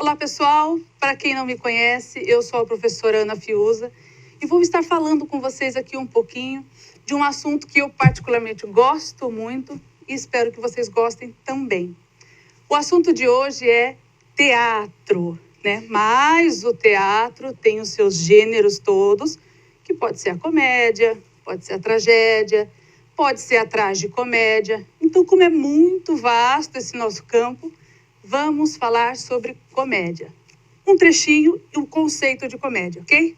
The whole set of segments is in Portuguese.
Olá pessoal, para quem não me conhece, eu sou a professora Ana Fiuza e vou estar falando com vocês aqui um pouquinho de um assunto que eu particularmente gosto muito e espero que vocês gostem também. O assunto de hoje é teatro, né? Mas o teatro tem os seus gêneros todos, que pode ser a comédia, pode ser a tragédia, pode ser a tragicomédia. Então, como é muito vasto esse nosso campo, vamos falar sobre comédia. Um trechinho e o conceito de comédia, ok?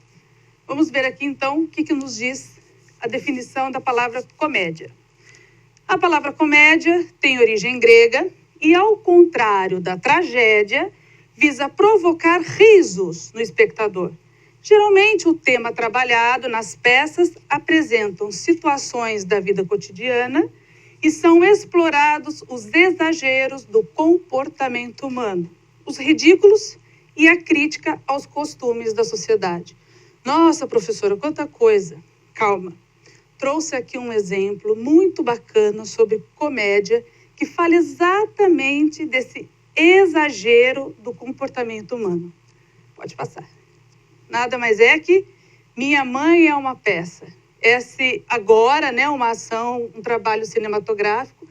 Vamos ver aqui, então, o que nos diz a definição da palavra comédia. A palavra comédia tem origem grega e, ao contrário da tragédia, visa provocar risos no espectador. Geralmente, o tema trabalhado nas peças apresentam situações da vida cotidiana e são explorados os exageros do comportamento humano, os ridículos e a crítica aos costumes da sociedade. Nossa, professora, quanta coisa! Calma. Trouxe aqui um exemplo muito bacana sobre comédia que fala exatamente desse exagero do comportamento humano. Pode passar. Nada mais é que Minha Mãe é uma peça. Esse agora, né, uma ação, um trabalho cinematográfico,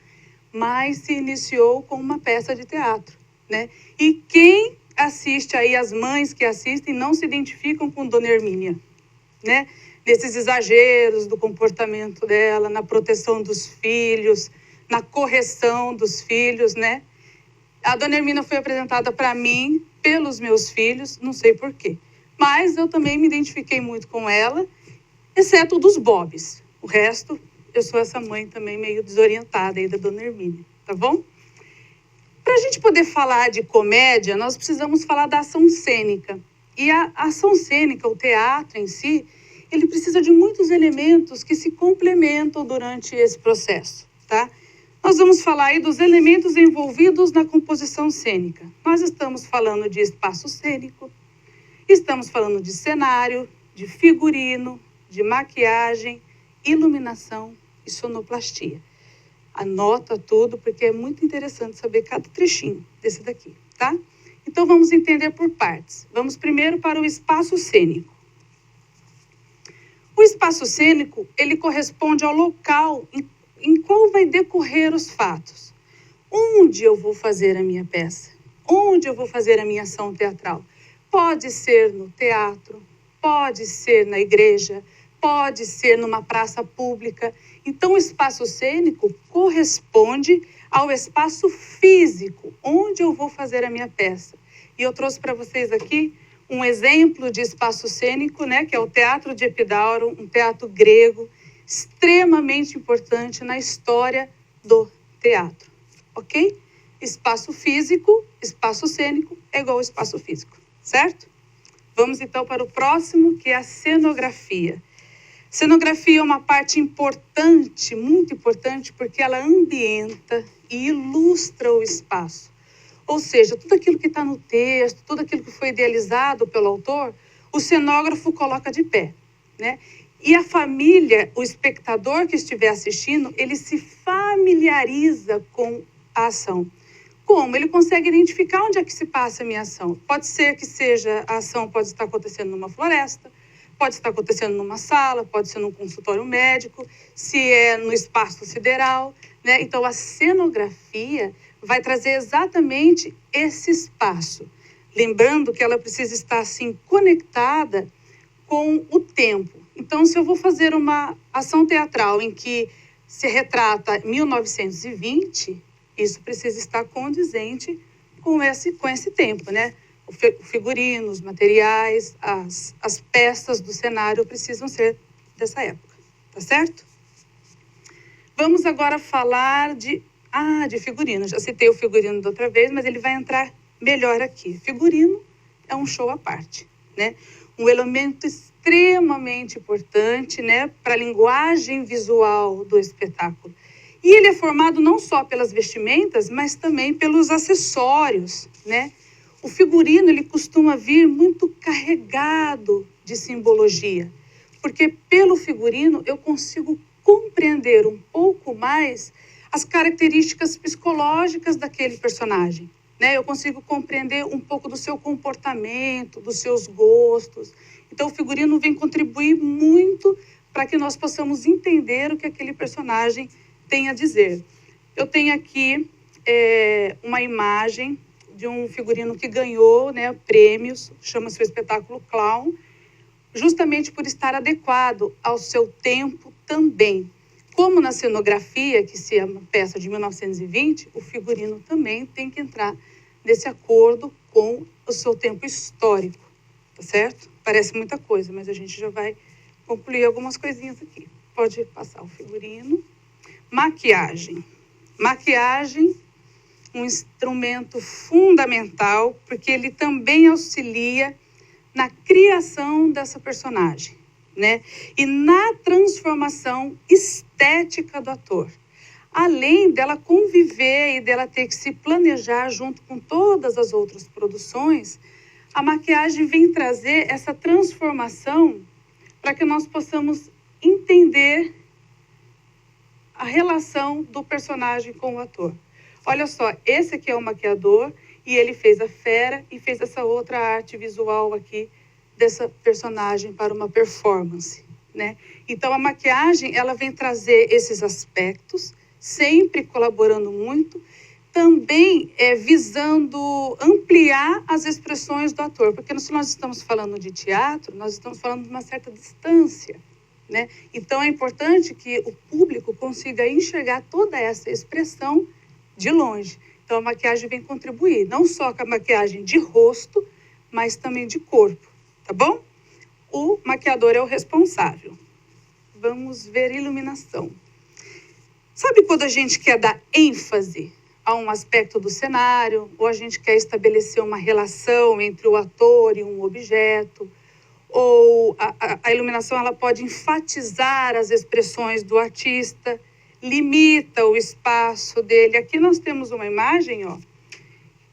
mas se iniciou com uma peça de teatro, né? E quem assiste aí, as mães que assistem, não se identificam com Dona Hermínia, né? Nesses exageros do comportamento dela, na proteção dos filhos, na correção dos filhos, né? A Dona Hermínia foi apresentada para mim pelos meus filhos, não sei por quê. Mas eu também me identifiquei muito com ela, exceto dos Bobs. O resto, eu sou essa mãe também meio desorientada aí da Dona Hermínia, tá bom? Para a gente poder falar de comédia, nós precisamos falar da ação cênica. E a ação cênica, o teatro em si, ele precisa de muitos elementos que se complementam durante esse processo, tá? Nós vamos falar aí dos elementos envolvidos na composição cênica. Nós estamos falando de espaço cênico, estamos falando de cenário, de figurino, de maquiagem, iluminação e sonoplastia. Anota tudo, porque é muito interessante saber cada trechinho desse daqui, tá? Então, vamos entender por partes. Vamos primeiro para o espaço cênico. O espaço cênico, ele corresponde ao local em qual vai decorrer os fatos. Onde eu vou fazer a minha peça? Onde eu vou fazer a minha ação teatral? Pode ser no teatro, pode ser na igreja, pode ser numa praça pública. Então, o espaço cênico corresponde ao espaço físico, onde eu vou fazer a minha peça. E eu trouxe para vocês aqui um exemplo de espaço cênico, né, que é o Teatro de Epidauro, um teatro grego, extremamente importante na história do teatro, ok? Espaço físico, espaço cênico é igual ao espaço físico, certo? Vamos então para o próximo, que é a cenografia. Cenografia é uma parte importante, muito importante, porque ela ambienta e ilustra o espaço. Ou seja, tudo aquilo que está no texto, tudo aquilo que foi idealizado pelo autor, o cenógrafo coloca de pé, né? E a família, o espectador que estiver assistindo, ele se familiariza com a ação. Como? Ele consegue identificar onde é que se passa a minha ação. Pode ser que seja, a ação pode estar acontecendo numa floresta, pode estar acontecendo numa sala, pode ser num consultório médico, se é no espaço sideral, né? Então, a cenografia vai trazer exatamente esse espaço. Lembrando que ela precisa estar, assim, conectada com o tempo. Então, se eu vou fazer uma ação teatral em que se retrata 1920, isso precisa estar condizente com esse tempo, né? O figurino, os materiais, as peças do cenário precisam ser dessa época, tá certo? Vamos agora falar de figurino. Já citei o figurino da outra vez, mas ele vai entrar melhor aqui. Figurino é um show à parte, né? Um elemento extremamente importante, né, para a linguagem visual do espetáculo. E ele é formado não só pelas vestimentas, mas também pelos acessórios, né? O figurino, ele costuma vir muito carregado de simbologia, porque pelo figurino eu consigo compreender um pouco mais as características psicológicas daquele personagem, né? Eu consigo compreender um pouco do seu comportamento, dos seus gostos. Então, o figurino vem contribuir muito para que nós possamos entender o que aquele personagem tem a dizer. Eu tenho aqui uma imagem de um figurino que ganhou, né, prêmios, chama-se o espetáculo Clown, justamente por estar adequado ao seu tempo também. Como na cenografia, que se é uma peça de 1920, o figurino também tem que entrar nesse acordo com o seu tempo histórico, tá certo? Parece muita coisa, mas a gente já vai concluir algumas coisinhas aqui. Pode passar o figurino. Maquiagem. Maquiagem, um instrumento fundamental, porque ele também auxilia na criação dessa personagem, né? E na transformação estética do ator. Além dela conviver e dela ter que se planejar junto com todas as outras produções, a maquiagem vem trazer essa transformação para que nós possamos entender a relação do personagem com o ator. Olha só, esse aqui é o maquiador e ele fez a fera e fez essa outra arte visual aqui dessa personagem para uma performance, né? Então, a maquiagem, ela vem trazer esses aspectos, sempre colaborando muito, também visando ampliar as expressões do ator, porque se nós estamos falando de teatro, nós estamos falando de uma certa distância, né? Então, é importante que o público consiga enxergar toda essa expressão de longe. Então, a maquiagem vem contribuir, não só com a maquiagem de rosto, mas também de corpo, tá bom? O maquiador é o responsável. Vamos ver iluminação. Sabe quando a gente quer dar ênfase a um aspecto do cenário, ou a gente quer estabelecer uma relação entre o ator e um objeto, ou a iluminação ela pode enfatizar as expressões do artista, limita o espaço dele. Aqui nós temos uma imagem, ó,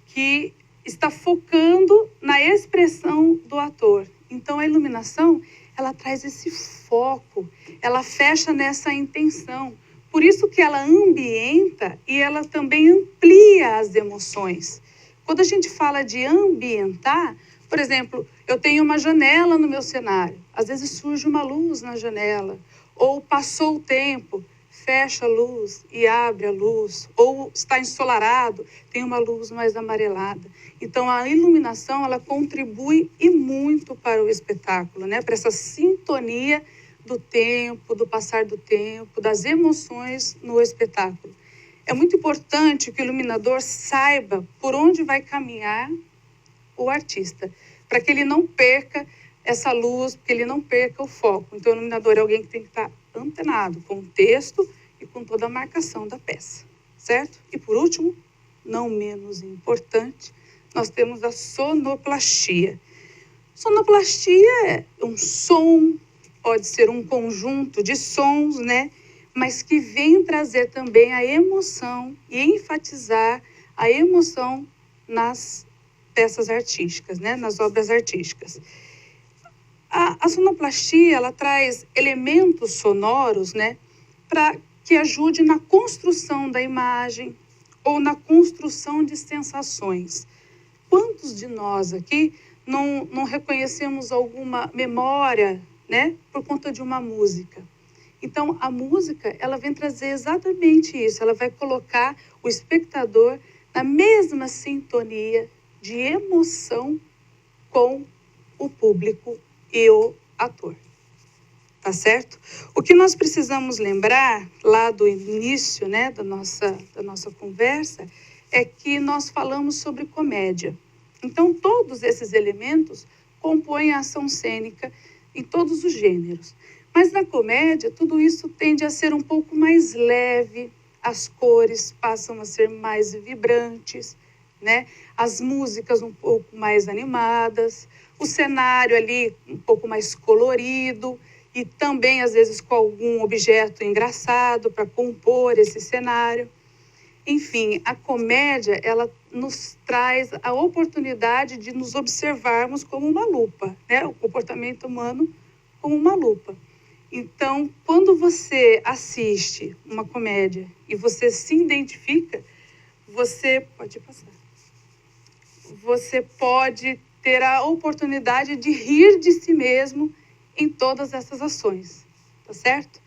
que está focando na expressão do ator. Então, a iluminação, ela traz esse foco, ela fecha nessa intenção. Por isso que ela ambienta e ela também amplia as emoções. Quando a gente fala de ambientar, por exemplo, eu tenho uma janela no meu cenário. Às vezes surge uma luz na janela. Ou passou o tempo, fecha a luz e abre a luz. Ou está ensolarado, tem uma luz mais amarelada. Então, a iluminação, ela contribui e muito para o espetáculo, né? Para essa sintonia do tempo, do passar do tempo, das emoções no espetáculo. É muito importante que o iluminador saiba por onde vai caminhar o artista, para que ele não perca essa luz, que ele não perca o foco. Então, o iluminador é alguém que tem que estar antenado com o texto e com toda a marcação da peça, certo? E, por último, não menos importante, nós temos a sonoplastia. Sonoplastia é um som, pode ser um conjunto de sons, né? Mas que vem trazer também a emoção e enfatizar a emoção nas peças artísticas, né? Nas obras artísticas. A sonoplastia, ela traz elementos sonoros, né? Para que ajude na construção da imagem ou na construção de sensações. Quantos de nós aqui não reconhecemos alguma memória, né? Por conta de uma música? Então, a música, ela vem trazer exatamente isso. Ela vai colocar o espectador na mesma sintonia de emoção com o público e o ator. Tá certo? O que nós precisamos lembrar lá do início, né, da nossa conversa, é que nós falamos sobre comédia. Então, todos esses elementos compõem a ação cênica em todos os gêneros. Mas na comédia, tudo isso tende a ser um pouco mais leve, as cores passam a ser mais vibrantes, né? As músicas um pouco mais animadas, o cenário ali um pouco mais colorido e também, às vezes, com algum objeto engraçado para compor esse cenário. Enfim, a comédia, ela nos traz a oportunidade de nos observarmos como uma lupa, né? O comportamento humano como uma lupa. Então, quando você assiste uma comédia e você se identifica, você... Pode passar. você pode ter a oportunidade de rir de si mesmo em todas essas ações, tá certo?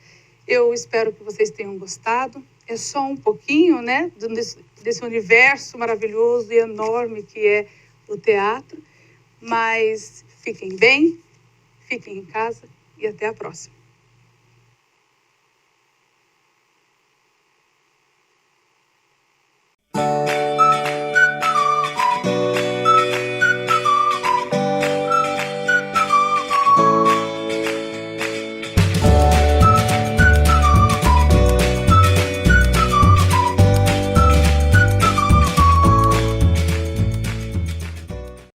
Eu espero que vocês tenham gostado. É só um pouquinho, né, desse universo maravilhoso e enorme que é o teatro, mas fiquem bem, fiquem em casa e até a próxima.